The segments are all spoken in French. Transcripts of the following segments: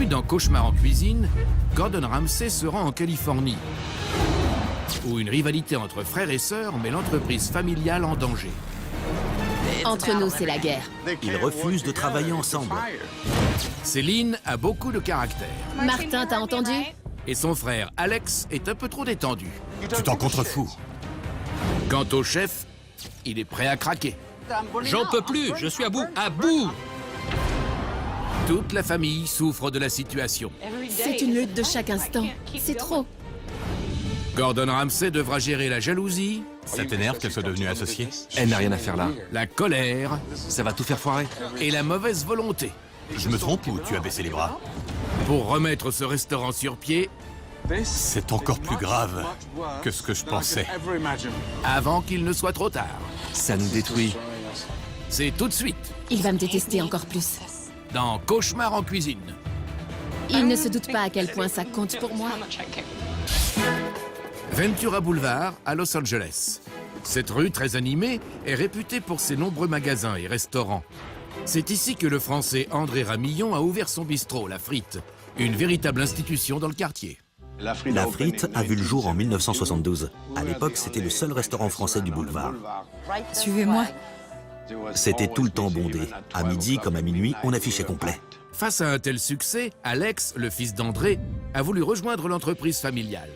dans Cauchemar en cuisine, Gordon Ramsay se rend en Californie, où une rivalité entre frères et sœurs met l'entreprise familiale en danger. Entre nous, c'est la guerre. Ils refusent de travailler ensemble. Céline a beaucoup de caractère. Martin, t'as entendu? Et son frère Alex est un peu trop détendu. Tu t'en contrefous. Quant au chef, il est prêt à craquer. J'en peux plus, je suis à bout, à bout! Toute la famille souffre de la situation. C'est une lutte de chaque instant. C'est trop. Gordon Ramsay devra gérer la jalousie, Ça t'énerve qu'elle soit devenue associée? Elle n'a rien à faire là. la colère Ça va tout faire foirer. et la mauvaise volonté. Je me trompe ou tu as baissé les bras? Pour remettre ce restaurant sur pied C'est encore plus grave que ce que je pensais. avant qu'il ne soit trop tard. Ça nous détruit. C'est tout de suite Il va me détester encore plus. dans Cauchemar en cuisine. Il ne se doute pas à quel point ça compte pour moi. Ventura Boulevard à Los Angeles. Cette rue très animée est réputée pour ses nombreux magasins et restaurants. C'est ici que le Français André Ramillon a ouvert son bistrot, La Frite, une véritable institution dans le quartier. La Frite a vu le jour en 1972. À l'époque, c'était le seul restaurant français du boulevard. Suivez-moi. C'était tout le temps bondé. À midi comme à minuit, on affichait complet. Face à un tel succès, Alex, le fils d'André, a voulu rejoindre l'entreprise familiale.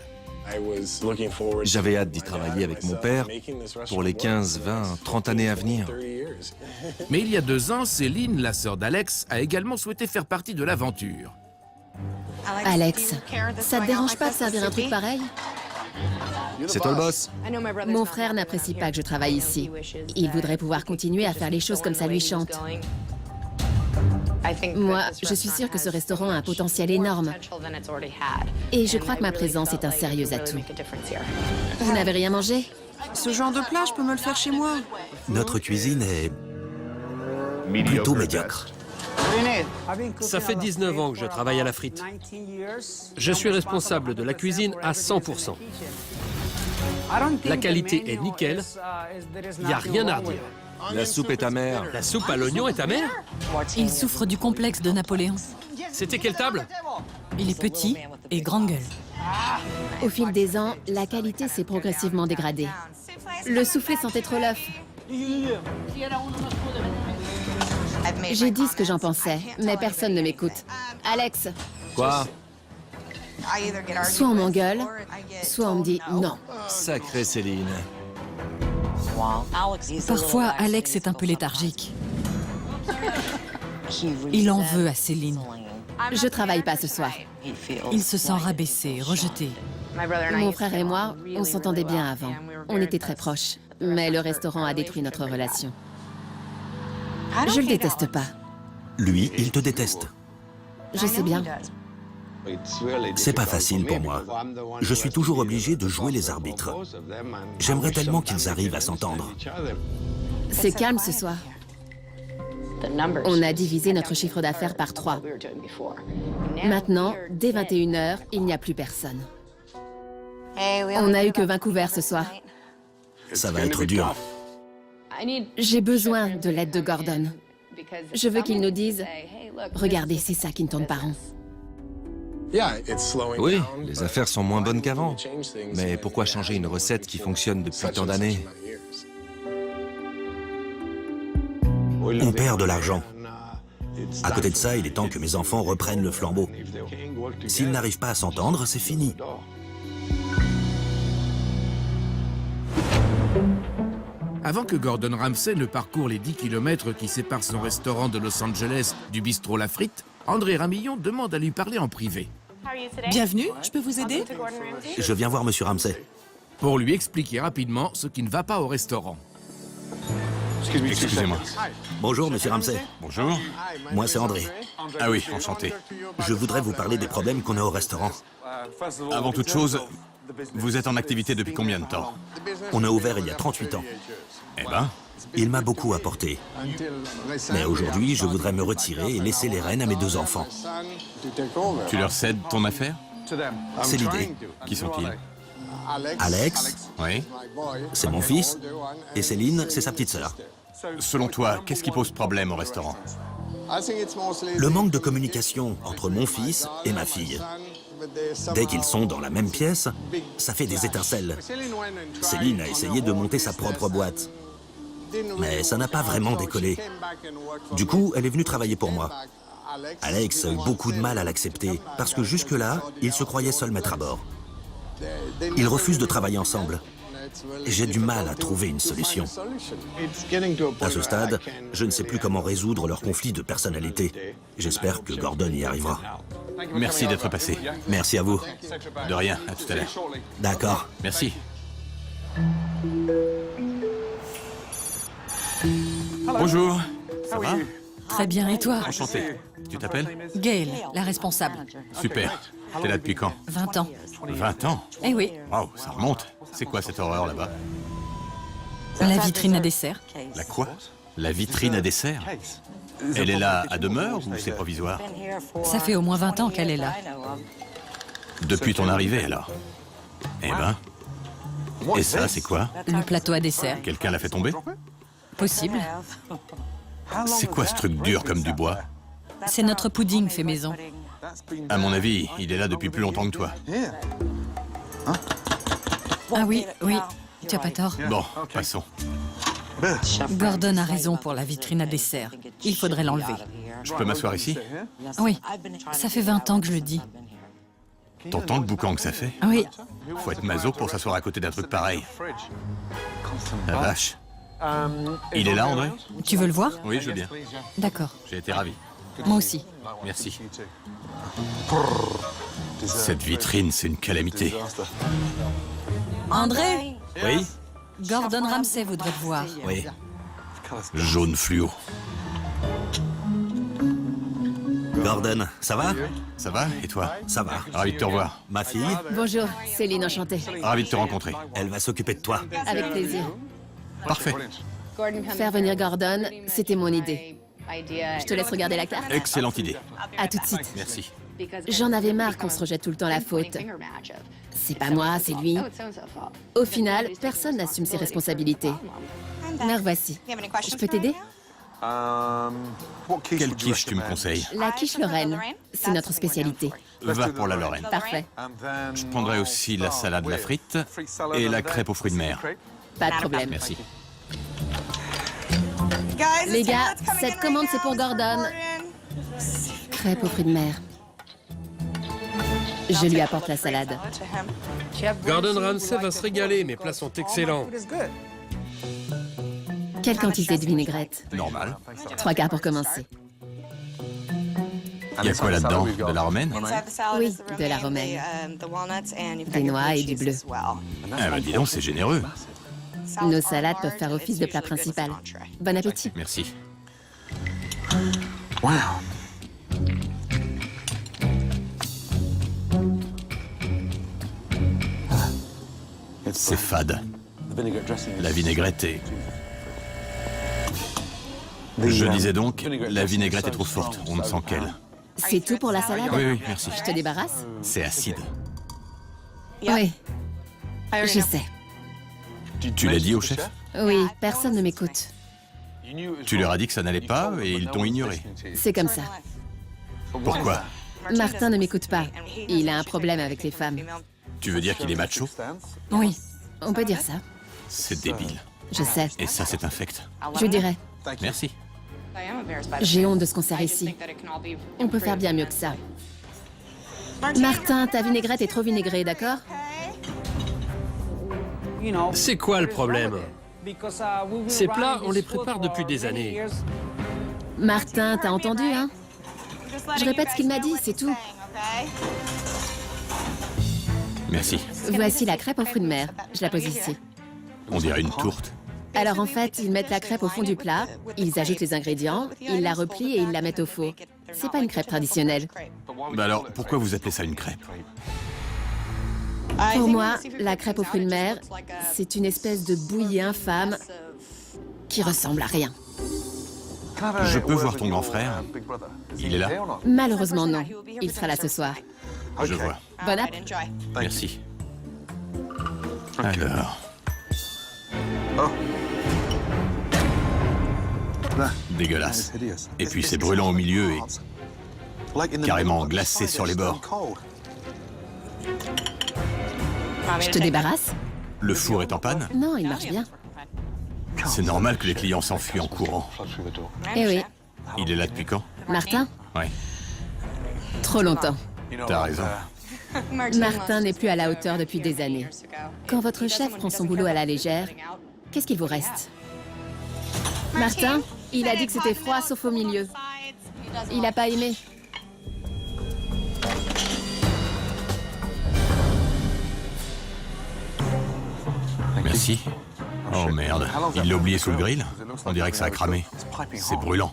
J'avais hâte d'y travailler avec mon père pour les 15, 20, 30 années à venir. Mais il y a 2 ans, Céline, la sœur d'Alex, a également souhaité faire partie de l'aventure. Alex, ça te dérange pas de servir un truc pareil? C'est toi le boss? Mon frère n'apprécie pas que je travaille ici. Il voudrait pouvoir continuer à faire les choses comme ça lui chante. Moi, je suis sûre que ce restaurant a un potentiel énorme. Et je crois que ma présence est un sérieux atout. Vous n'avez rien mangé? Ce genre de plat, je peux me le faire chez moi. Notre cuisine est plutôt médiocre. Ça fait 19 ans que je travaille à La Frite. Je suis responsable de la cuisine à 100%. La qualité est nickel, il n'y a rien à redire. La soupe est amère. La soupe à l'oignon est amère? Il souffre du complexe de Napoléon. C'était quelle table? Il est petit et grande gueule. Au fil des ans, la qualité s'est progressivement dégradée. Le soufflé sentait trop l'œuf. J'ai dit ce que j'en pensais, mais personne ne m'écoute. Alex, Quoi? soit on m'engueule, soit on me dit non. Sacrée Céline. Parfois, Alex est un peu léthargique. Il en veut à Céline. Je travaille pas ce soir. Il se sent rabaissé, rejeté. Mon frère et moi, on s'entendait bien avant. On était très proches. Mais le restaurant a détruit notre relation. Je le déteste pas. Lui, il te déteste. Je sais bien. C'est pas facile pour moi. Je suis toujours obligé de jouer les arbitres. J'aimerais tellement qu'ils arrivent à s'entendre. C'est calme ce soir. On a divisé notre chiffre d'affaires par 3. Maintenant, dès 21h, il n'y a plus personne. On n'a eu que 20 couverts ce soir. Ça va être dur. J'ai besoin de l'aide de Gordon. Je veux qu'il nous dise « Regardez, c'est ça qui ne tourne pas rond. » Oui, les affaires sont moins bonnes qu'avant. Mais pourquoi changer une recette qui fonctionne depuis tant d'années? On perd de l'argent. À côté de ça, il est temps que mes enfants reprennent le flambeau. S'ils n'arrivent pas à s'entendre, c'est fini. Avant que Gordon Ramsay ne parcourt les 10 km qui séparent son restaurant de Los Angeles du bistrot La Frite, André Ramillon demande à lui parler en privé, Bienvenue, je peux vous aider? Je viens voir Monsieur Ramsay. pour lui expliquer rapidement ce qui ne va pas au restaurant. Excusez-moi. Bonjour, Monsieur Ramsay. Bonjour. Moi, c'est André. Ah oui, enchanté. Je voudrais vous parler des problèmes qu'on a au restaurant. Avant toute chose, vous êtes en activité depuis combien de temps? On a ouvert il y a 38 ans. Eh ben, Il m'a beaucoup apporté. Mais aujourd'hui, je voudrais me retirer et laisser les rênes à mes 2 enfants. tu leur cèdes ton affaire? C'est l'idée. Qui sont-ils? Alex, Oui. c'est mon fils, et Céline, c'est sa petite sœur. Selon toi, qu'est-ce qui pose problème au restaurant? Le manque de communication entre mon fils et ma fille. Dès qu'ils sont dans la même pièce, ça fait des étincelles. Céline a essayé de monter sa propre boîte. Mais ça n'a pas vraiment décollé. Du coup, elle est venue travailler pour moi. Alex a eu beaucoup de mal à l'accepter, parce que jusque-là, il se croyait seul maître à bord. Ils refusent de travailler ensemble. J'ai du mal à trouver une solution. À ce stade, je ne sais plus comment résoudre leur conflit de personnalité. J'espère que Gordon y arrivera. Merci d'être passé. Merci à vous. De rien, à tout à l'heure. D'accord. Merci. Bonjour. Ça va? Très bien, et toi? Enchanté. Tu t'appelles? Gail, la responsable. Super. T'es là depuis quand? 20 ans. 20 ans? Eh oui, Waouh, ça remonte. C'est quoi cette horreur là-bas? la vitrine à dessert. La quoi? La vitrine à dessert? Elle est là à demeure ou c'est provisoire? Ça fait au moins 20 ans qu'elle est là. Depuis ton arrivée alors? Eh ben. Et ça, c'est quoi? Le plateau à dessert. Quelqu'un l'a fait tomber? Possible. C'est quoi ce truc dur comme du bois? C'est notre pudding fait maison. À mon avis, il est là depuis plus longtemps que toi. Ah oui, oui, tu as pas tort. Bon, passons. Gordon a raison pour la vitrine à dessert. Il faudrait l'enlever. Je peux m'asseoir ici? Oui, ça fait 20 ans que je le dis. T'entends le boucan que ça fait? Oui, Faut être maso pour s'asseoir à côté d'un truc pareil. La vache. Il est là, André? tu veux le voir? Oui, je veux bien. D'accord, J'ai été ravi. moi aussi. Merci. Cette vitrine, c'est une calamité. André, Oui? Gordon Ramsay voudrait te voir. Oui. Jaune fluo. Gordon, ça va? Ça va? Et toi? Ça va. Ravi de te revoir. Ma fille, Bonjour, Céline, enchantée. Ravi de te rencontrer. elle va s'occuper de toi. Avec plaisir. Parfait. Faire venir Gordon, c'était mon idée. Je te laisse regarder la carte? Excellente idée. À tout de suite. Merci. J'en avais marre qu'on se rejette tout le temps la faute. C'est pas moi, c'est lui. Au final, personne n'assume ses responsabilités. Me revoici. Je peux t'aider? Quelle quiche tu me conseilles? La quiche Lorraine, c'est notre spécialité. Va pour la Lorraine. Parfait. Je prendrai aussi la salade la frite et la crêpe aux fruits de mer. Pas de problème. Merci. Les gars, cette commande c'est pour Gordon. Crêpe aux fruits de mer. Je lui apporte la salade. Gordon Ramsay va se régaler, mes plats sont excellents. Quelle quantité de vinaigrette? Normal. 3 quarts pour commencer. Il y a quoi là-dedans? De la romaine? Oui, de la romaine. Des noix et du bleu. Ah bah dis donc, c'est généreux. Nos salades peuvent faire office de plat principal. Bon appétit. Merci. C'est fade. La vinaigrette est... Je disais donc, la vinaigrette est trop forte. On ne sent qu'elle. C'est tout pour la salade? Oui, oui, merci. Je te débarrasse? C'est acide. Oui. Je sais. Tu l'as dit au chef? Oui, personne ne m'écoute. Tu leur as dit que ça n'allait pas et ils t'ont ignoré. C'est comme ça. Pourquoi? Martin ne m'écoute pas. Il a un problème avec les femmes. Tu veux dire qu'il est macho? Oui, on peut dire ça. C'est débile. Je sais. Et ça, c'est infect. Je dirais. Merci. J'ai honte de ce qu'on sert ici. On peut faire bien mieux que ça. Martin, ta vinaigrette est trop vinaigrée, d'accord? C'est quoi le problème? Ces plats, on les prépare depuis des années. Martin, t'as entendu, hein? Je répète ce qu'il m'a dit, c'est tout. Merci. Voici la crêpe aux fruits de mer. Je la pose ici. On dirait une tourte. Alors en fait, ils mettent la crêpe au fond du plat, ils ajoutent les ingrédients, ils la replient et ils la mettent au four. C'est pas une crêpe traditionnelle. Bah alors, pourquoi vous appelez ça une crêpe? Pour moi, la crêpe aux fruits de mer, c'est une espèce de bouillie infâme qui ressemble à rien. Je peux voir ton grand frère? Il est là? Malheureusement non. Il sera là ce soir. Je vois. Bon app. Merci. Alors... Dégueulasse. Et puis c'est brûlant au milieu et carrément glacé sur les bords. Je te débarrasse? Le four est en panne? Non, il marche bien. C'est normal que les clients s'enfuient en courant. Eh oui. Il est là depuis quand? Martin? Ouais, Trop longtemps. t'as raison. Martin n'est plus à la hauteur depuis des années. Quand votre chef prend son boulot à la légère, qu'est-ce qu'il vous reste? Martin, il a dit que c'était froid sauf au milieu. Il n'a pas aimé. Merci. Oh merde, il l'a oublié sous le grill? On dirait que ça a cramé. C'est brûlant.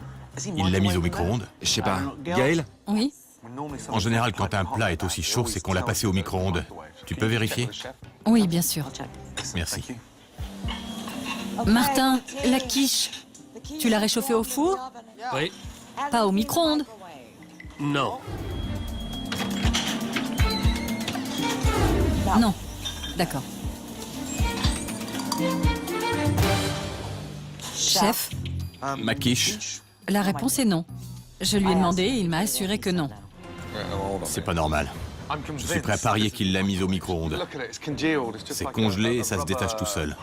Il l'a mis au micro-ondes? Je sais pas. Gaël? Oui? En général, quand un plat est aussi chaud, c'est qu'on l'a passé au micro-ondes. Tu peux vérifier? Oui, bien sûr. Merci. Martin, la quiche, tu l'as réchauffée au four? Oui. Pas au micro-ondes? Non. Non. D'accord. Chef, Ma quiche, la réponse est non. Je lui ai demandé et il m'a assuré que non. c'est pas normal. Je suis prêt à parier qu'il l'a mise au micro-ondes. C'est congelé et ça se détache tout seul.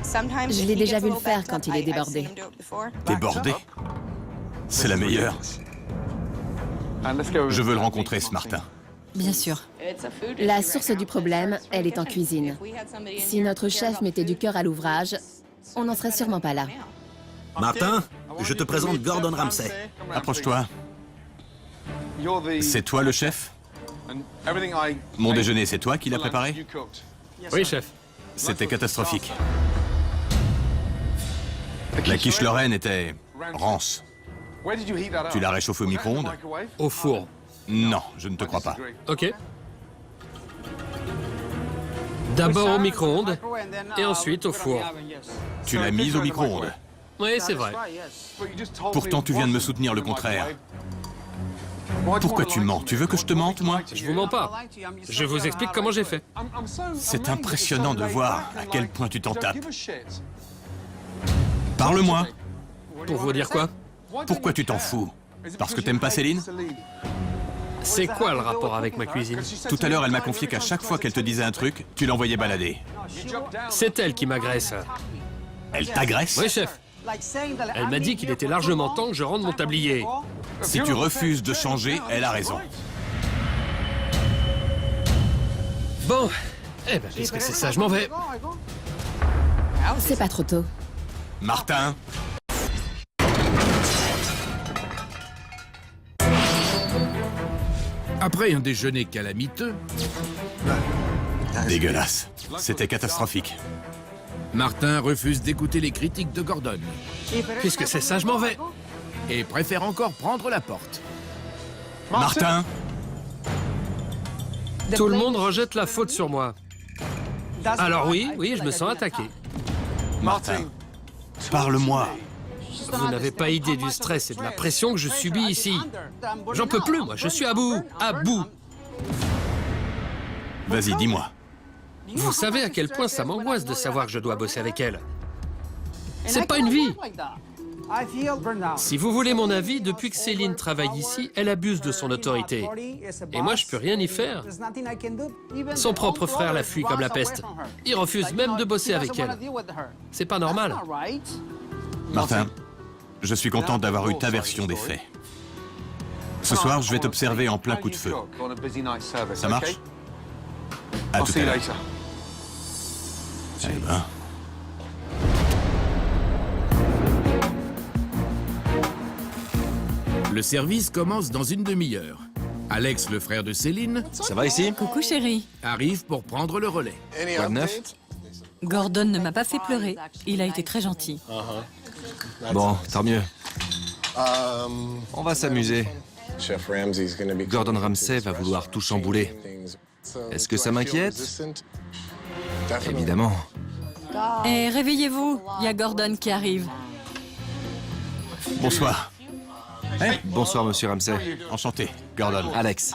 Je l'ai déjà vu le faire quand il est débordé. Débordé? C'est la meilleure. Je veux le rencontrer, ce Martin. Bien sûr. La source du problème, elle est en cuisine. Si notre chef mettait du cœur à l'ouvrage, on n'en serait sûrement pas là. Martin, je te présente Gordon Ramsay. Approche-toi. C'est toi le chef? Mon déjeuner, c'est toi qui l'as préparé? Oui, chef. C'était catastrophique. La quiche Lorraine était rance. Tu l'as réchauffée au micro-ondes? Au four. Non, je ne te crois pas. Ok. D'abord au micro-ondes et ensuite au four. Tu l'as mise au micro-ondes. Oui, c'est vrai. Pourtant, tu viens de me soutenir le contraire. Pourquoi tu mens? Tu veux que je te mente, moi? Je vous mens pas. Je vous explique comment j'ai fait. C'est impressionnant de voir à quel point tu t'en tapes. Parle-moi. Pour vous dire quoi? Pourquoi tu t'en fous? Parce que t'aimes pas Céline? C'est quoi le rapport avec ma cuisine? Tout à l'heure, elle m'a confié qu'à chaque fois qu'elle te disait un truc, tu l'envoyais balader. C'est elle qui m'agresse. Elle t'agresse? Oui, chef. Elle m'a dit qu'il était largement temps que je rende mon tablier. Si tu refuses de changer, elle a raison. Bon, eh ben, puisque c'est ça, je m'en vais. C'est pas trop tôt. Martin? Après un déjeuner calamiteux, Dégueulasse. C'était catastrophique. Martin refuse d'écouter les critiques de Gordon Puisque c'est ça, je m'en vais. et préfère encore prendre la porte. Martin? Tout le monde rejette la faute sur moi. Alors oui, je me sens attaqué. Martin, parle-moi. Vous n'avez pas idée du stress et de la pression que je subis ici. J'en peux plus, moi, je suis à bout, à bout. Vas-y, dis-moi. Vous savez à quel point ça m'angoisse de savoir que je dois bosser avec elle. C'est pas une vie. Si vous voulez mon avis, depuis que Céline travaille ici, elle abuse de son autorité. Et moi, je peux rien y faire. Son propre frère la fuit comme la peste. Il refuse même de bosser avec elle. C'est pas normal. Martin, je suis content d'avoir eu ta version des faits. Ce soir, je vais t'observer en plein coup de feu. Ça marche? À tout à l'heure. Eh ben... Le service commence dans une demi-heure. Alex, le frère de Céline, Ça va ici? Coucou chérie. arrive pour prendre le relais. Quoi de neuf? Gordon ne m'a pas fait pleurer. Il a été très gentil. Bon, tant mieux. On va s'amuser. Gordon Ramsay va vouloir tout chambouler. Est-ce que ça m'inquiète? Évidemment. Et réveillez-vous, il y a Gordon qui arrive. Bonsoir. Bonsoir, monsieur Ramsay. Enchanté, Gordon. Alex.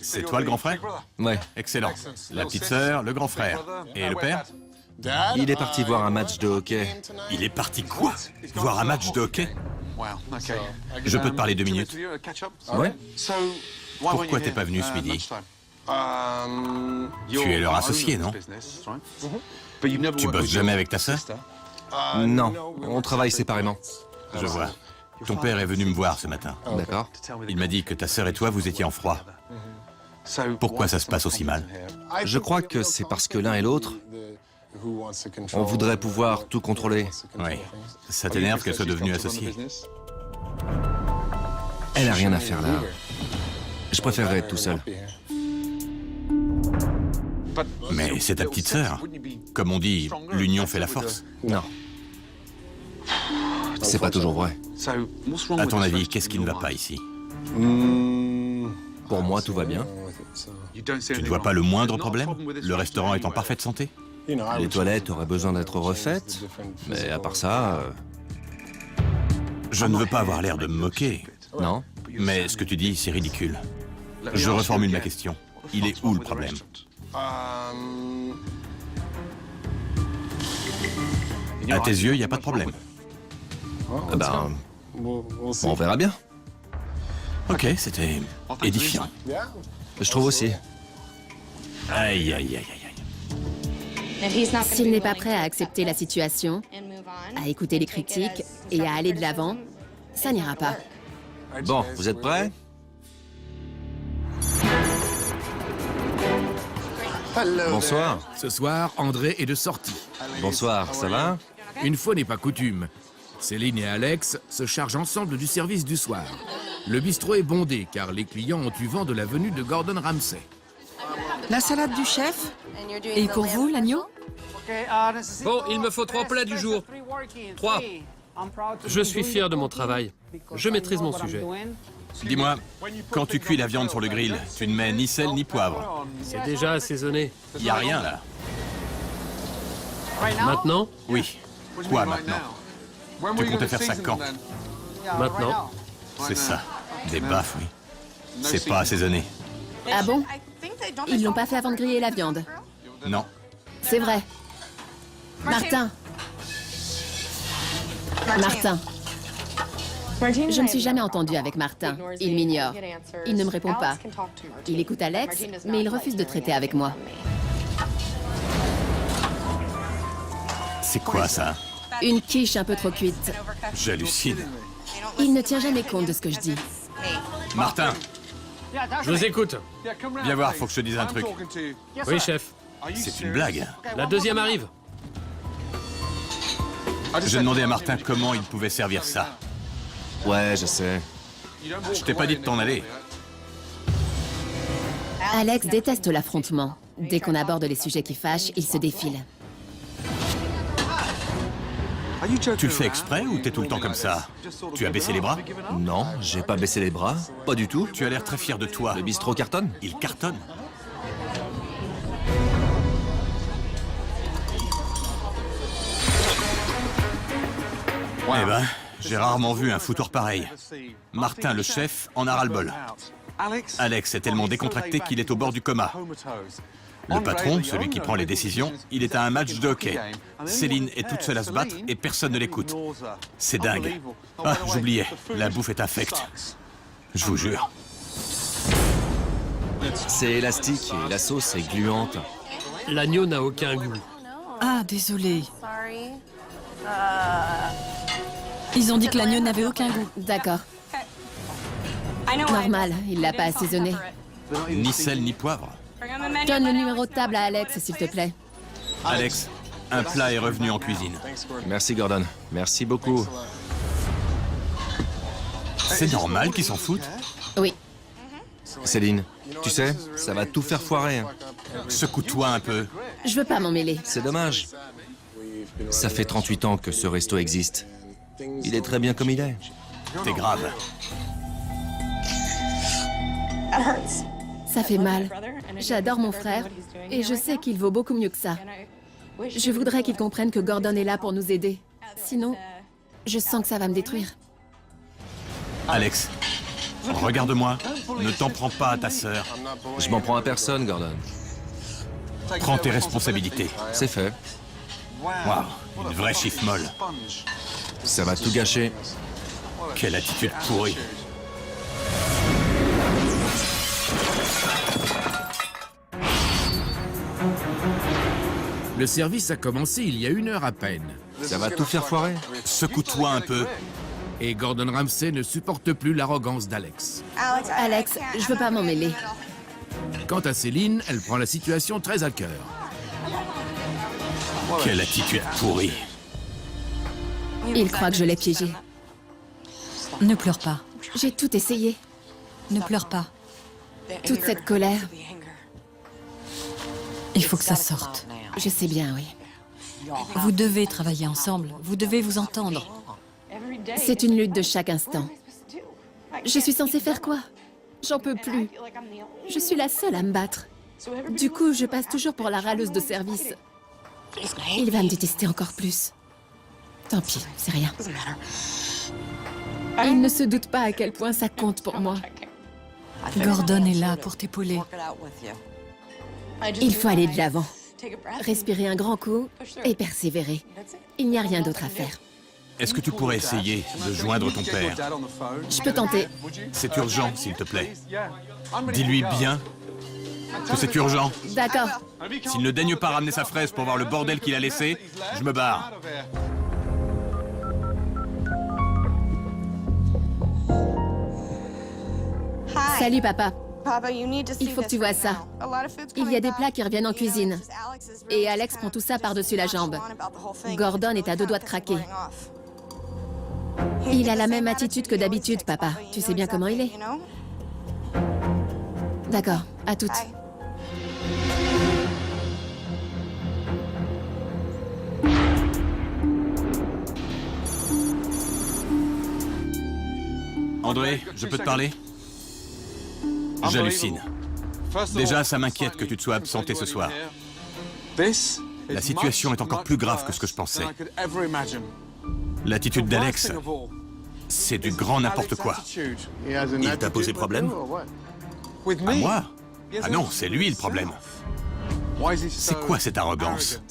C'est toi le grand frère? Ouais. Excellent. La petite sœur, le grand frère. Et le père? Il est parti voir un match de hockey. Il est parti quoi? Voir un match de hockey? Je peux te parler 2 minutes? Ouais. Pourquoi t'es pas venu ce midi? Tu es leur associé, non? Tu bosses jamais avec ta sœur? Non, on travaille séparément. Je vois. Ton père est venu me voir ce matin. D'accord. Il m'a dit que ta sœur et toi, vous étiez en froid. Pourquoi ça se passe aussi mal? Je crois que c'est parce que l'un et l'autre, on voudrait pouvoir tout contrôler. Oui. Ça t'énerve qu'elle soit devenue associée? Elle a rien à faire là. Je préférerais être tout seul. Mais c'est ta petite sœur. Comme on dit, l'union fait la force. Non. C'est pas toujours vrai. À ton avis, qu'est-ce qui ne va pas ici? Pour moi, tout va bien. Tu ne vois pas le moindre problème? Le restaurant est en parfaite santé? Les toilettes auraient besoin d'être refaites, mais à part ça, Je ne veux pas avoir l'air de me moquer, non. mais ce que tu dis, c'est ridicule. Je reformule ma question. Il est où le problème? À tes yeux, il n'y a pas de problème. Ben, on verra bien. Ok, c'était édifiant. Je trouve aussi. Aïe, aïe, aïe, aïe. S'il n'est pas prêt à accepter la situation, à écouter les critiques et à aller de l'avant, ça n'ira pas. Bon, vous êtes prêts? Bonsoir. Ce soir, André est de sortie. Bonsoir, ça va? Une fois n'est pas coutume. Céline et Alex se chargent ensemble du service du soir. Le bistrot est bondé car les clients ont eu vent de la venue de Gordon Ramsay. La salade du chef? Et pour vous, l'agneau? Bon, il me faut 3 plats du jour. 3. Je suis fier de mon travail. Je maîtrise mon sujet. Dis-moi, quand tu cuis la viande sur le grill, tu ne mets ni sel ni poivre. C'est déjà assaisonné. Il n'y a rien là. Maintenant? Oui. Quoi maintenant? Tu comptais faire ça quand? Maintenant. C'est ça. Des baffes, oui. C'est pas assaisonné. Ah bon? Ils l'ont pas fait avant de griller la viande. Non. C'est vrai. Martin. Martin. Je ne suis jamais entendue avec Martin. Il m'ignore. Il ne me répond pas. Il écoute Alex, mais il refuse de traiter avec moi. C'est quoi ça? Une quiche un peu trop cuite. J'hallucine. Il ne tient jamais compte de ce que je dis. Martin, Je vous écoute. viens voir, faut que je te dise un truc. Oui, chef. C'est une blague. La deuxième arrive. J'ai demandé à Martin comment il pouvait servir ça. Ouais, je sais. Je t'ai pas dit de t'en aller. Alex déteste l'affrontement. Dès qu'on aborde les sujets qui fâchent, il se défile. Tu le fais exprès ou t'es tout le temps comme ça? Tu as baissé les bras? Non, j'ai pas baissé les bras. Pas du tout. Tu as l'air très fier de toi. Le bistrot cartonne? Il cartonne. Eh ben, j'ai rarement vu un foutoir pareil. Martin, le chef, en a ras-le-bol. Alex est tellement décontracté qu'il est au bord du coma. Le patron, celui qui prend les décisions, il est à un match de hockey. Céline est toute seule à se battre et personne ne l'écoute. C'est dingue. Ah, j'oubliais, la bouffe est infecte. Je vous jure. C'est élastique et la sauce est gluante. L'agneau n'a aucun goût. Ah, désolé. Ils ont dit que l'agneau n'avait aucun goût. D'accord. Normal, il l'a pas assaisonné. Ni sel ni poivre. Donne le numéro de table à Alex, s'il te plaît. Alex, un plat est revenu en cuisine. Merci, Gordon. Merci beaucoup. C'est normal qu'ils s'en foutent. Oui. Céline, tu sais, ça va tout faire foirer. Hein. Secoue-toi un peu. Je veux pas m'en mêler. C'est dommage. Ça fait 38 ans que ce resto existe. Il est très bien comme il est. T'es grave. Ça fait mal. J'adore mon frère et je sais qu'il vaut beaucoup mieux que ça. Je voudrais qu'il comprenne que Gordon est là pour nous aider. Sinon, je sens que ça va me détruire. Alex, regarde-moi. Ne t'en prends pas à ta sœur. Je m'en prends à personne, Gordon. Prends tes responsabilités. C'est fait. Waouh, une vraie chiffre molle. Ça va tout gâcher. Quelle attitude pourrie. Le service a commencé il y a 1 heure à peine. Ça va tout faire foirer. Secoue-toi un peu. Et Gordon Ramsay ne supporte plus l'arrogance d'Alex. Alex, je veux pas m'en mêler. Quant à Céline, elle prend la situation très à cœur. Quelle attitude pourrie. Il croit que je l'ai piégé. Ne pleure pas. J'ai tout essayé. Ne pleure pas. Toute cette colère. Il faut que ça sorte. Je sais bien, oui. Vous devez travailler ensemble. Vous devez vous entendre. C'est une lutte de chaque instant. Je suis censée faire quoi? J'en peux plus. Je suis la seule à me battre. Du coup, je passe toujours pour la râleuse de service. Il va me détester encore plus. Tant pis, c'est rien. Il ne se doute pas à quel point ça compte pour moi. Gordon est là pour t'épauler. Il faut aller de l'avant. Respirer un grand coup et persévérer. Il n'y a rien d'autre à faire. Est-ce que tu pourrais essayer de joindre ton père? Je peux tenter. C'est urgent, s'il te plaît. Dis-lui bien que c'est urgent. D'accord. S'il ne daigne pas ramener sa fraise pour voir le bordel qu'il a laissé, je me barre. Salut, papa. Il faut que tu vois ça. Il y a des plats qui reviennent en cuisine. Et Alex prend tout ça par-dessus la jambe. Gordon est à 2 doigts de craquer. Il a la même attitude que d'habitude, papa. Tu sais bien comment il est. D'accord, à toutes. André, je peux te parler? J'hallucine. Déjà, ça m'inquiète que tu te sois absenté ce soir. La situation est encore plus grave que ce que je pensais. L'attitude d'Alex, c'est du grand n'importe quoi. Il t'a posé problème? À moi? Ah non, c'est lui le problème. C'est quoi cette arrogance?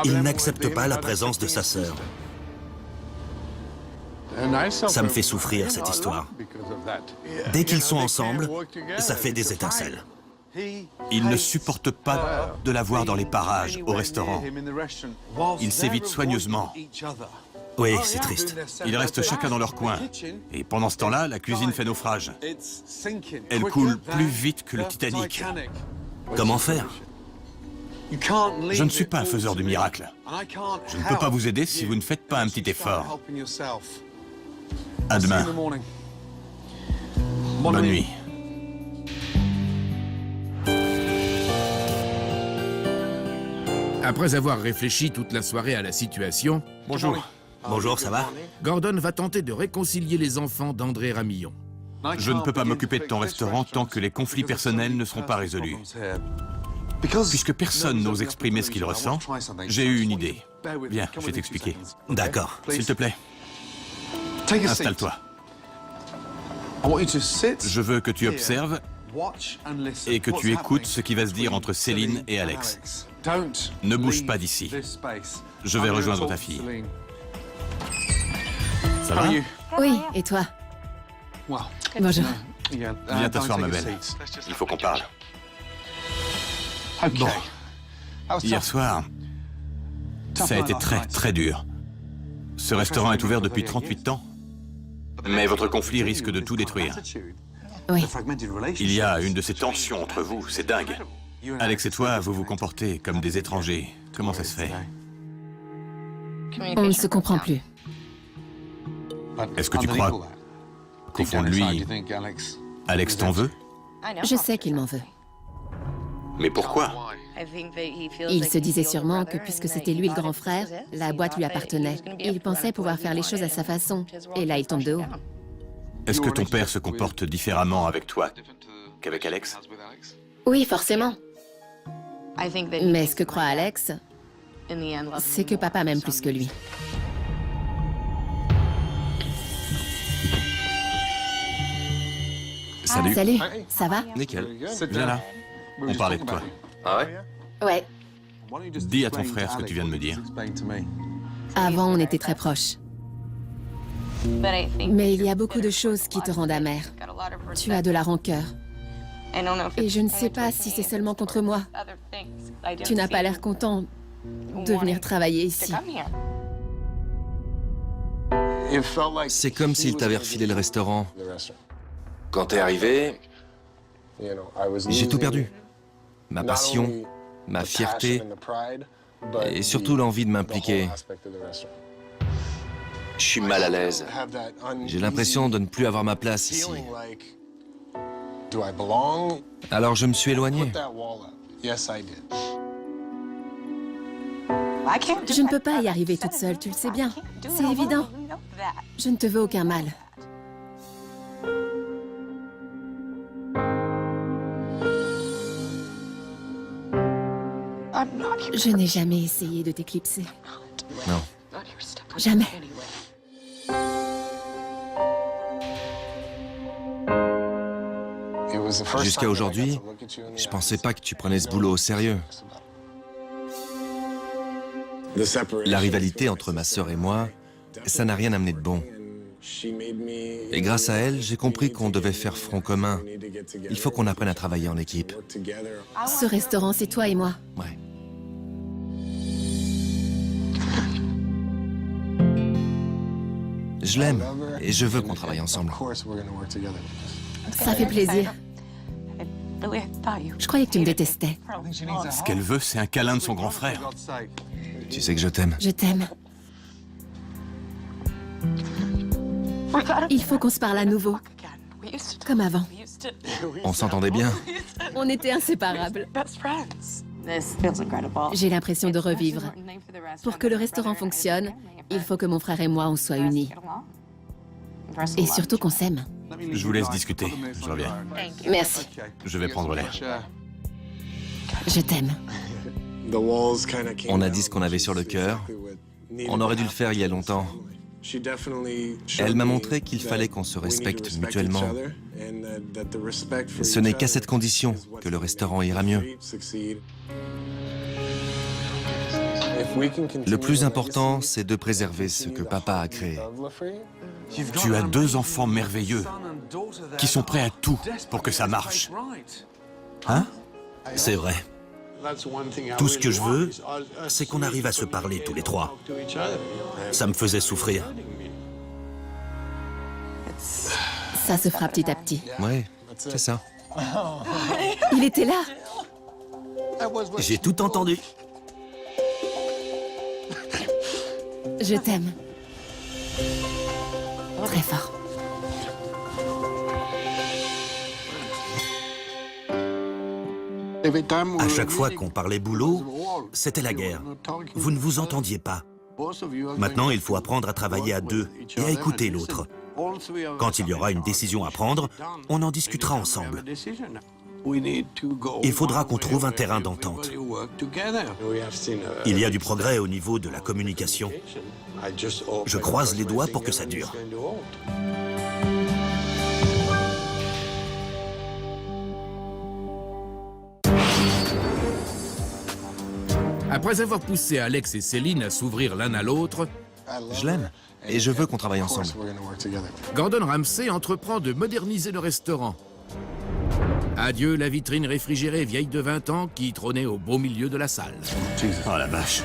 Il n'accepte pas la présence de sa sœur. Ça me fait souffrir, cette histoire. Dès qu'ils sont ensemble, ça fait des étincelles. Il ne supporte pas de la voir dans les parages, au restaurant. Ils s'évitent soigneusement. Oui, c'est triste. Ils restent chacun dans leur coin. Et pendant ce temps-là, la cuisine fait naufrage. Elle coule plus vite que le Titanic. Comment faire? Je ne suis pas un faiseur de miracles. Je ne peux pas vous aider si vous ne faites pas un petit effort. À demain. Bonne nuit. Après avoir réfléchi toute la soirée à la situation, Bonjour. Bonjour, ça va? Gordon va tenter de réconcilier les enfants d'André Ramillon. Je ne peux pas m'occuper de ton restaurant tant que les conflits personnels ne seront pas résolus. Puisque personne n'ose exprimer ce qu'il ressent, j'ai eu une idée. Viens, je vais t'expliquer. D'accord. S'il te plaît, installe-toi. Je veux que tu observes et que tu écoutes ce qui va se dire entre Céline et Alex. Ne bouge pas d'ici. Je vais rejoindre ta fille. Ça va? Oui, et toi? Bonjour. Viens t'asseoir, ma belle. Il faut qu'on parle. Bon. Hier soir, ça a été très, très dur. Ce restaurant est ouvert depuis 38 ans. Mais votre conflit risque de tout détruire. Oui. Il y a une de ces tensions entre vous, c'est dingue. Alex et toi, vous vous comportez comme des étrangers. Comment ça se fait? On ne se comprend plus. Est-ce que tu crois qu'au fond de lui, Alex t'en veut? Je sais qu'il m'en veut. Mais pourquoi? Il se disait sûrement que puisque c'était lui le grand frère, la boîte lui appartenait. Il pensait pouvoir faire les choses à sa façon. Et là, il tombe de haut. Est-ce que ton père se comporte différemment avec toi qu'avec Alex? Oui, forcément. Mais ce que croit Alex, c'est que papa m'aime plus que lui. Salut. Salut, ça va? Nickel. Viens là. On parlait de toi. Ah ouais? Ouais. Dis à ton frère ce que tu viens de me dire. Avant, on était très proches. Mais il y a beaucoup de choses qui te rendent amer. Tu as de la rancœur. Et je ne sais pas si c'est seulement contre moi. Tu n'as pas l'air content de venir travailler ici. C'est comme s'il t'avait refilé le restaurant. Quand t'es arrivé, j'ai tout perdu. Ma passion, ma fierté et surtout l'envie de m'impliquer. Je suis mal à l'aise. J'ai l'impression de ne plus avoir ma place ici. Alors je me suis éloigné. Je ne peux pas y arriver toute seule, tu le sais bien. C'est évident. Je ne te veux aucun mal. Je n'ai jamais essayé de t'éclipser. Non. Jamais. Jusqu'à aujourd'hui, je pensais pas que tu prenais ce boulot au sérieux. La rivalité entre ma sœur et moi, ça n'a rien amené de bon. Et grâce à elle, j'ai compris qu'on devait faire front commun. Il faut qu'on apprenne à travailler en équipe. Ce restaurant, c'est toi et moi. Ouais. Je l'aime et je veux qu'on travaille ensemble. Ça fait plaisir. Je croyais que tu me détestais. Ce qu'elle veut, c'est un câlin de son grand frère. Tu sais que je t'aime. Je t'aime. Il faut qu'on se parle à nouveau. Comme avant. On s'entendait bien. On était inséparables. J'ai l'impression de revivre. Pour que le restaurant fonctionne, il faut que mon frère et moi, on soit unis. Et surtout qu'on s'aime. Je vous laisse discuter. Je reviens. Merci. Je vais prendre l'air. Je t'aime. On a dit ce qu'on avait sur le cœur. On aurait dû le faire il y a longtemps. Elle m'a montré qu'il fallait qu'on se respecte mutuellement. Ce n'est qu'à cette condition que le restaurant ira mieux. Le plus important, c'est de préserver ce que papa a créé. Tu as 2 enfants merveilleux qui sont prêts à tout pour que ça marche. Hein? C'est vrai. Tout ce que je veux, c'est qu'on arrive à se parler tous les trois. Ça me faisait souffrir. Ça se fera petit à petit. Ouais, c'est ça. Il était là. J'ai tout entendu. Je t'aime. Très fort. À chaque fois qu'on parlait boulot, c'était la guerre. Vous ne vous entendiez pas. Maintenant, il faut apprendre à travailler à 2 et à écouter l'autre. Quand il y aura une décision à prendre, on en discutera ensemble. Il faudra qu'on trouve un terrain d'entente. Il y a du progrès au niveau de la communication. Je croise les doigts pour que ça dure. Après avoir poussé Alex et Céline à s'ouvrir l'un à l'autre, Je l'aime et je veux qu'on travaille ensemble. Gordon Ramsay entreprend de moderniser le restaurant. Adieu la vitrine réfrigérée vieille de 20 ans qui trônait au beau milieu de la salle. Oh la vache.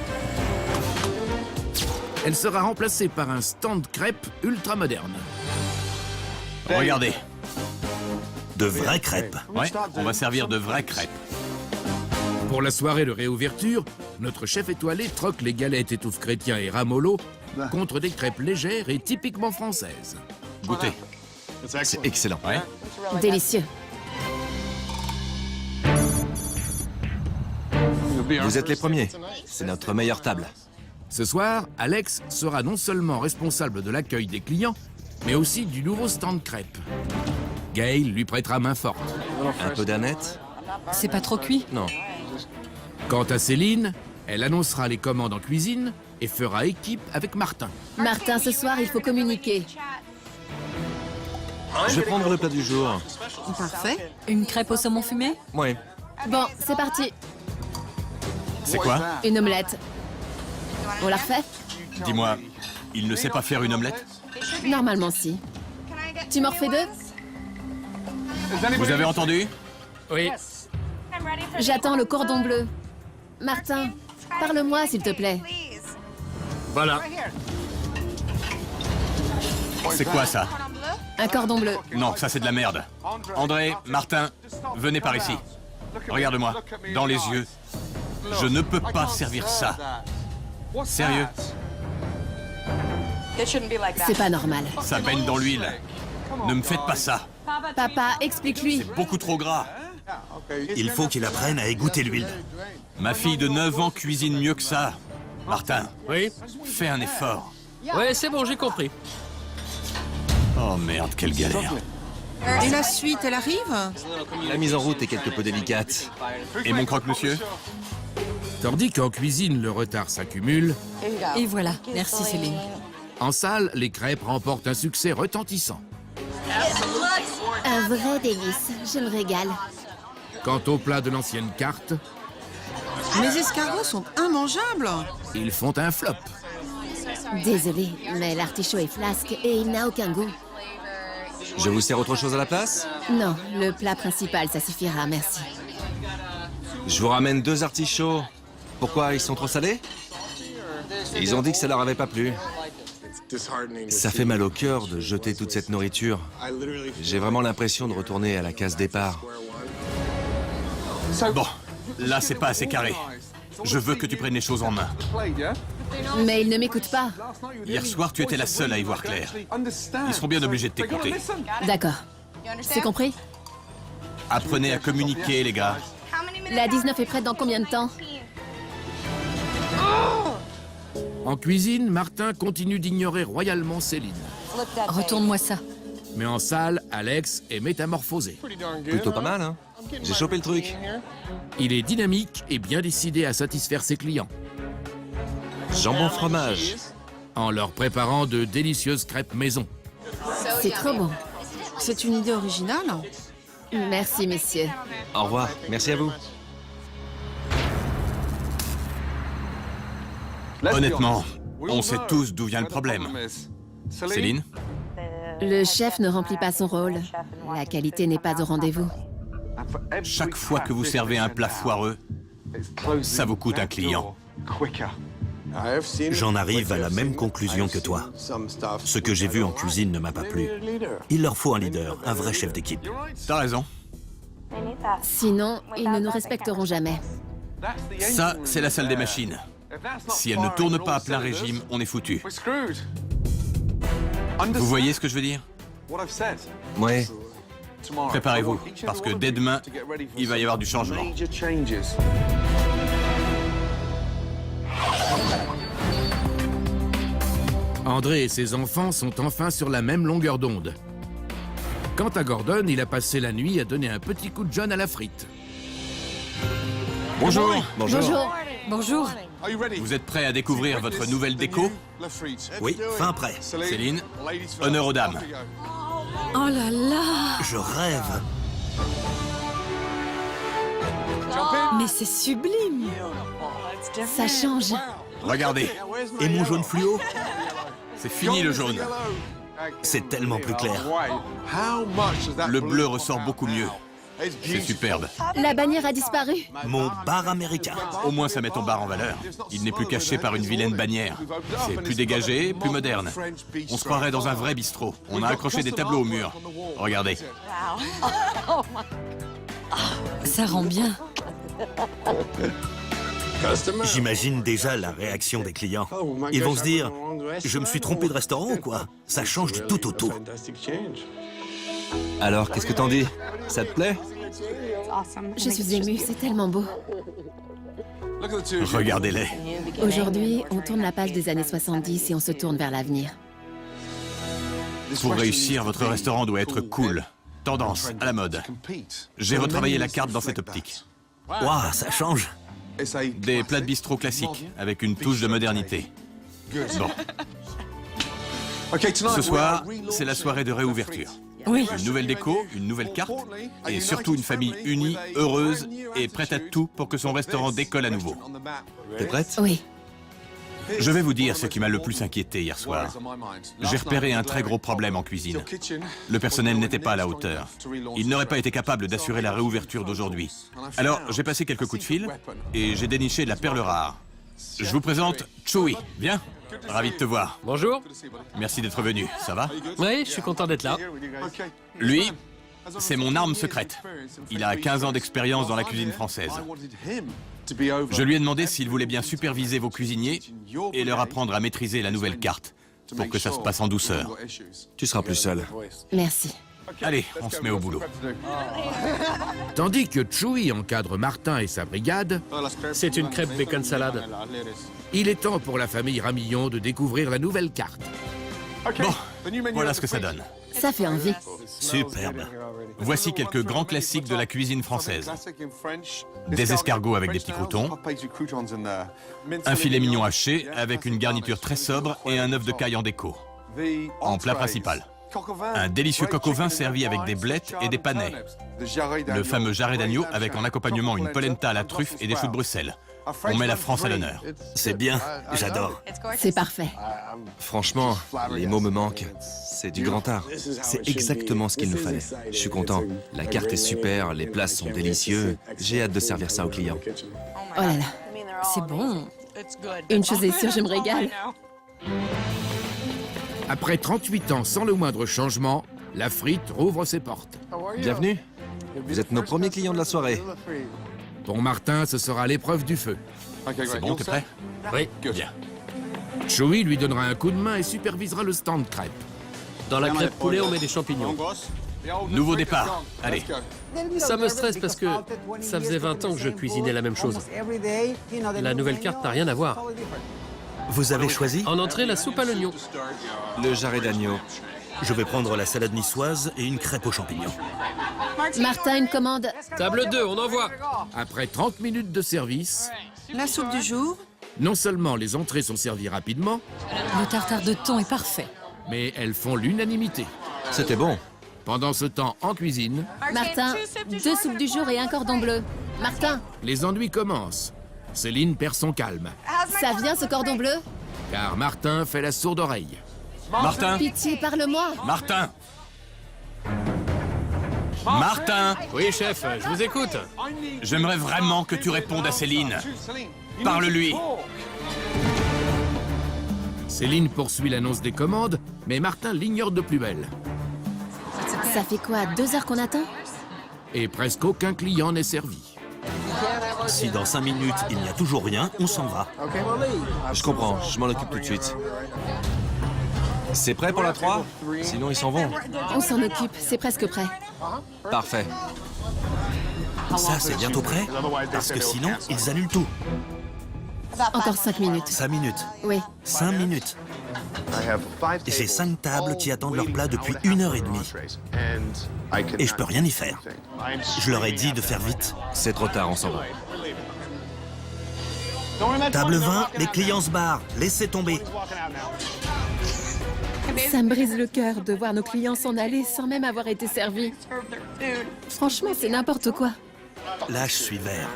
Elle sera remplacée par un stand crêpes ultra moderne. Regardez. De vraies crêpes. Ouais, on va servir de vraies crêpes. Pour la soirée de réouverture, notre chef étoilé troque les galettes étouffe chrétien et ramollo contre des crêpes légères et typiquement françaises. Goûtez. C'est excellent. Ouais. Délicieux. Vous êtes les premiers. C'est notre meilleure table. Ce soir, Alex sera non seulement responsable de l'accueil des clients, mais aussi du nouveau stand crêpes. Gail lui prêtera main forte. Un peu d'Annette? C'est pas trop cuit? Non. Quant à Céline, elle annoncera les commandes en cuisine et fera équipe avec Martin. Martin, ce soir, il faut communiquer. Je vais prendre le plat du jour. Parfait. Une crêpe au saumon fumé? Ouais. Bon, c'est parti. C'est quoi? Une omelette. On la refait? Dis-moi, il ne sait pas faire une omelette? Normalement, si. Tu m'en refais 2? Vous avez entendu? Oui. J'attends le cordon bleu. Martin, parle-moi, s'il te plaît. Voilà. C'est quoi ça? Un cordon bleu. Non, ça c'est de la merde. André, Martin, venez par ici. Regarde-moi, dans les yeux. Je ne peux pas servir ça. Sérieux? C'est pas normal. Ça baigne dans l'huile. Ne me faites pas ça. Papa, explique-lui. Beaucoup trop gras. Il faut qu'il apprenne à égoutter l'huile. Ma fille de 9 ans cuisine mieux que ça. Martin, Oui. fais un effort. Ouais, c'est bon, j'ai compris. Oh merde, quelle galère. Et la suite, elle arrive? La mise en route est quelque peu délicate. Et mon croque-monsieur? Tandis qu'en cuisine, le retard s'accumule, Et voilà. Merci Céline. en salle, les crêpes remportent un succès retentissant. Un vrai délice. Je me régale. Quant au plat de l'ancienne carte, Mes escargots sont immangeables. ils font un flop. Désolée, mais l'artichaut est flasque et il n'a aucun goût. Je vous sers autre chose à la place? Non, le plat principal, ça suffira, merci. Je vous ramène 2 artichauts. Pourquoi, ils sont trop salés? Ils ont dit que ça leur avait pas plu. Ça fait mal au cœur de jeter toute cette nourriture. J'ai vraiment l'impression de retourner à la case départ. Bon, là c'est pas assez carré. Je veux que tu prennes les choses en main. Mais il ne m'écoute pas. Hier soir, tu étais la seule à y voir clair. Ils seront bien obligés de t'écouter. D'accord. C'est compris? Apprenez à communiquer, les gars. La 19 est prête dans combien de temps? En cuisine, Martin continue d'ignorer royalement Céline. Retourne-moi ça. Mais en salle, Alex est métamorphosé. Plutôt pas mal, hein? J'ai chopé le truc. Il est dynamique et bien décidé à satisfaire ses clients, Jambon fromage. en leur préparant de délicieuses crêpes maison. C'est trop bon. C'est une idée originale. Merci, messieurs. Au revoir. Merci à vous. Honnêtement, on sait tous d'où vient le problème. Céline? Le chef ne remplit pas son rôle. La qualité n'est pas au rendez-vous. Chaque fois que vous servez un plat foireux, ça vous coûte un client. J'en arrive à la même conclusion que toi. Ce que j'ai vu en cuisine ne m'a pas plu. Il leur faut un leader, un vrai chef d'équipe. T'as raison. Sinon, ils ne nous respecteront jamais. Ça, c'est la salle des machines. Si elle ne tourne pas à plein régime, on est foutu. Vous voyez ce que je veux dire? Ouais. Préparez-vous, parce que dès demain, il va y avoir du changement. André et ses enfants sont enfin sur la même longueur d'onde. Quant à Gordon, il a passé la nuit à donner un petit coup de jeune à la frite. Bonjour. Bonjour. Bonjour. Vous êtes prêts à découvrir votre nouvelle déco? Oui, fin prêt. Céline, honneur aux dames. Oh là là. Je rêve. Mais c'est sublime. Ça change. Regardez, Et mon jaune fluo? c'est fini le jaune. C'est tellement plus clair. Le bleu ressort beaucoup mieux. C'est superbe. La bannière a disparu. Mon bar américain. Au moins ça met ton bar en valeur. Il n'est plus caché par une vilaine bannière. C'est plus dégagé, plus moderne. On se croirait dans un vrai bistrot. On a accroché des tableaux au mur. Regardez. Ça rend bien. J'imagine déjà la réaction des clients. Ils vont se dire, je me suis trompé de restaurant ou quoi? Ça change du tout au tout. Alors, qu'est-ce que t'en dis? Ça te plaît? Je suis émue, c'est tellement beau. Regardez-les. Aujourd'hui, on tourne la page des années 70 et on se tourne vers l'avenir. Pour réussir, votre restaurant doit être cool. Tendance, à la mode. J'ai retravaillé la carte dans cette optique. Waouh, ça change. Des plats de bistrot classiques, avec une touche de modernité. Bon. Ce soir, c'est la soirée de réouverture. Oui. Une nouvelle déco, une nouvelle carte, et surtout une famille unie, heureuse et prête à tout pour que son restaurant décolle à nouveau. T'es prête? Oui. Je vais vous dire ce qui m'a le plus inquiété hier soir. J'ai repéré un très gros problème en cuisine. Le personnel n'était pas à la hauteur. Il n'aurait pas été capable d'assurer la réouverture d'aujourd'hui. Alors, j'ai passé quelques coups de fil et j'ai déniché de la perle rare. Je vous présente Chewie. Viens. Ravi de te voir. Bonjour. Merci d'être venu. Ça va? Oui, je suis content d'être là. Lui, c'est mon arme secrète. Il a 15 ans d'expérience dans la cuisine française. Je lui ai demandé s'il voulait bien superviser vos cuisiniers et leur apprendre à maîtriser la nouvelle carte pour que ça se passe en douceur. Tu seras plus seul. Merci. Allez, on se met au boulot. Tandis que Chewie encadre Martin et sa brigade, C'est une crêpe bacon salade. il est temps pour la famille Ramillon de découvrir la nouvelle carte. Bon, voilà ce que ça donne. Ça fait envie. Superbe. Voici quelques grands classiques de la cuisine française. Des escargots avec des petits croûtons, un filet mignon haché avec une garniture très sobre et un œuf de caille en déco. En plat principal, un délicieux coq au vin servi avec des blettes et des panais. Le fameux jarret d'agneau avec en accompagnement une polenta à la truffe et des choux de Bruxelles. On met la France à l'honneur. C'est bien, j'adore. C'est parfait. Franchement, les mots me manquent. C'est du grand art. C'est exactement ce qu'il nous fallait. Je suis content. La carte est super, les plats sont délicieux. J'ai hâte de servir ça aux clients. Oh là là. C'est bon. Une chose est sûre, je me régale. Après 38 ans sans le moindre changement, la frite rouvre ses portes. Bienvenue. Vous êtes nos premiers clients de la soirée. Pour Martin, ce sera l'épreuve du feu. C'est bon, t'es prêt? Oui. Bien. Chewie lui donnera un coup de main et supervisera le stand crêpe. Dans la crêpe poulet, on met des champignons. Nouveau départ. Allez. Ça me stresse parce que ça faisait 20 ans que je cuisinais la même chose. La nouvelle carte n'a rien à voir. Vous avez choisi? En entrée, la soupe à l'oignon. Le jarret d'agneau. Je vais prendre la salade niçoise et une crêpe aux champignons. Martin, une commande. Table 2, on envoie. Après 30 minutes de service, La soupe du jour? non seulement les entrées sont servies rapidement, Le tartare de thon est parfait. mais elles font l'unanimité. C'était bon. Pendant ce temps, en cuisine, Martin, 2 soupes du jour et un cordon bleu. Martin, les ennuis commencent. Céline perd son calme, ça vient ce cordon bleu? car Martin fait la sourde oreille. Martin! Pitié, parle-moi. Martin! Martin! Oui, chef, je vous écoute. J'aimerais vraiment que tu répondes à Céline. Parle-lui. Céline poursuit l'annonce des commandes, mais Martin l'ignore de plus belle. Ça fait quoi, 2 heures qu'on attend? Et presque aucun client n'est servi. Si dans 5 minutes il n'y a toujours rien, on s'en va. Je comprends, je m'en occupe tout de suite. C'est prêt pour la 3? Sinon, ils s'en vont. On s'en occupe, c'est presque prêt. Parfait. Ça, c'est bientôt prêt? Parce que sinon, ils annulent tout. Encore 5 minutes. 5 minutes. Oui. 5 minutes. J'ai 5 tables qui attendent leur plat depuis 1h30. Et je peux rien y faire. Je leur ai dit de faire vite. C'est trop tard, on s'en va. Table 20, les clients se barrent. Laissez tomber. Ça me brise le cœur de voir nos clients s'en aller sans même avoir été servis. Franchement, c'est n'importe quoi. Là, je suis vert.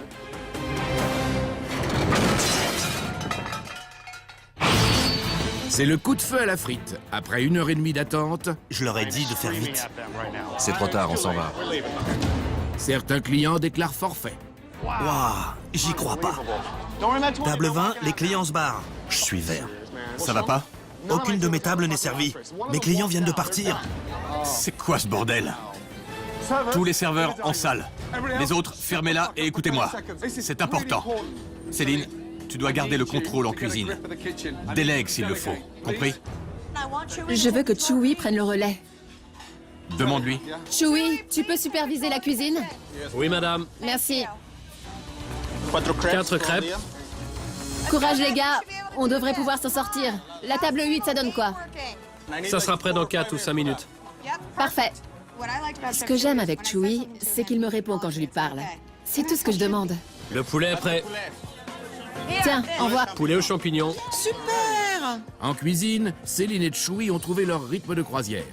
C'est le coup de feu à la frite. Après 1h30 d'attente, Je leur ai dit de faire vite. C'est trop tard, on s'en va. certains clients déclarent forfait. Waouh, j'y crois pas. Table 20, les clients se barrent. Je suis vert. Ça va pas? Aucune de mes tables n'est servie. Mes clients viennent de partir. C'est quoi ce bordel? Tous les serveurs en salle. Les autres, fermez-la et écoutez-moi. C'est important. Céline, tu dois garder le contrôle en cuisine. Délègue s'il le faut. Compris? Je veux que Chewie prenne le relais. Demande-lui. Chewie, tu peux superviser la cuisine? Oui, madame. Merci. 4 crêpes. Courage les gars, on devrait pouvoir s'en sortir. La table 8, ça donne quoi? Ça sera prêt dans 4 ou 5 minutes. Parfait. Ce que j'aime avec Chewie, c'est qu'il me répond quand je lui parle. C'est tout ce que je demande. Le poulet est prêt. Tiens, envoie. Poulet aux champignons. Super! En cuisine, Céline et Chewie ont trouvé leur rythme de croisière.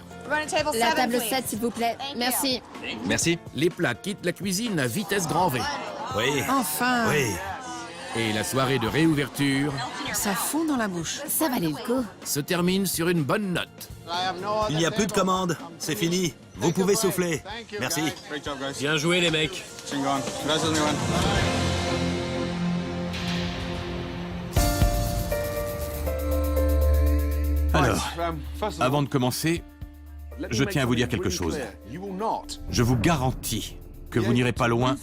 La table 7, s'il vous plaît. Merci. Merci. Les plats quittent la cuisine à vitesse grand V. Oui. Enfin. Oui. Et la soirée de réouverture Ça fond dans la bouche. Ça valait le coup. se termine sur une bonne note. Il n'y a plus de commandes. C'est fini. Vous pouvez souffler. Merci. Bien joué, les mecs. Alors, avant de commencer, je tiens à vous dire quelque chose. Je vous garantis que vous n'irez pas loin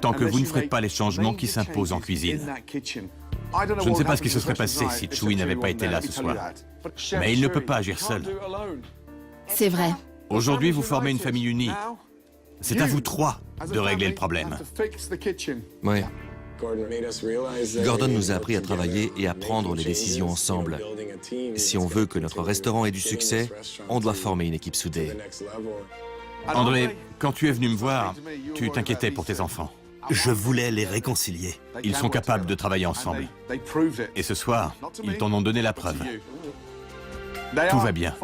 tant que vous ne ferez pas les changements qui s'imposent en cuisine. Je ne sais pas ce qui se serait passé si Chewie n'avait pas été là ce soir. Mais il ne peut pas agir seul. C'est vrai. Aujourd'hui, vous formez une famille unie. C'est à vous trois de régler le problème. Ouais. Gordon nous a appris à travailler et à prendre les décisions ensemble. Si on veut que notre restaurant ait du succès, on doit former une équipe soudée. André, quand tu es venu me voir, tu t'inquiétais pour tes enfants. Je voulais les réconcilier. Ils sont capables de travailler ensemble. Et ce soir, ils t'en ont donné la preuve. Tout va bien.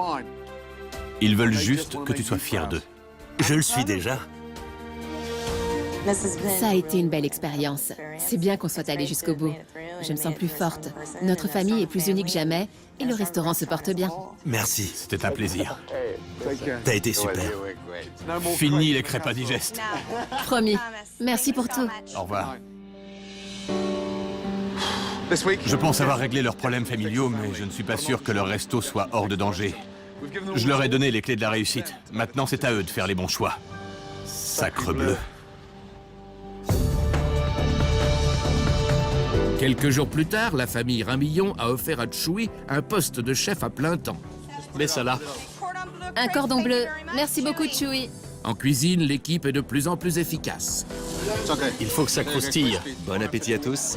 Ils veulent juste que tu sois fier d'eux. Je le suis déjà. Ça a été une belle expérience. C'est bien qu'on soit allé jusqu'au bout. Je me sens plus forte. Notre famille est plus unie que jamais et le restaurant se porte bien. Merci. C'était un plaisir. T'as été super. Fini les crêpes indigestes. Promis. Merci pour tout. Au revoir. Je pense avoir réglé leurs problèmes familiaux, mais je ne suis pas sûr que leur resto soit hors de danger. Je leur ai donné les clés de la réussite. Maintenant, c'est à eux de faire les bons choix. Sacre bleu. Quelques jours plus tard, la famille Ramillon a offert à Chewie un poste de chef à plein temps. Mets ça là. Un cordon bleu. Merci beaucoup, Chewie. En cuisine, l'équipe est de plus en plus efficace. Il faut que ça croustille. Bon appétit à tous.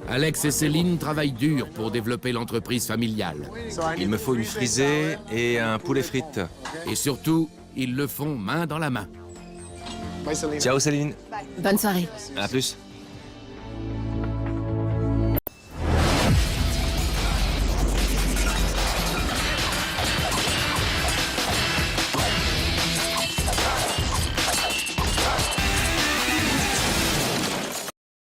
Alex et Céline travaillent dur pour développer l'entreprise familiale. Il me faut une frisée et un poulet frites. Et surtout, ils le font main dans la main. Ciao Céline. Bonne soirée. À plus.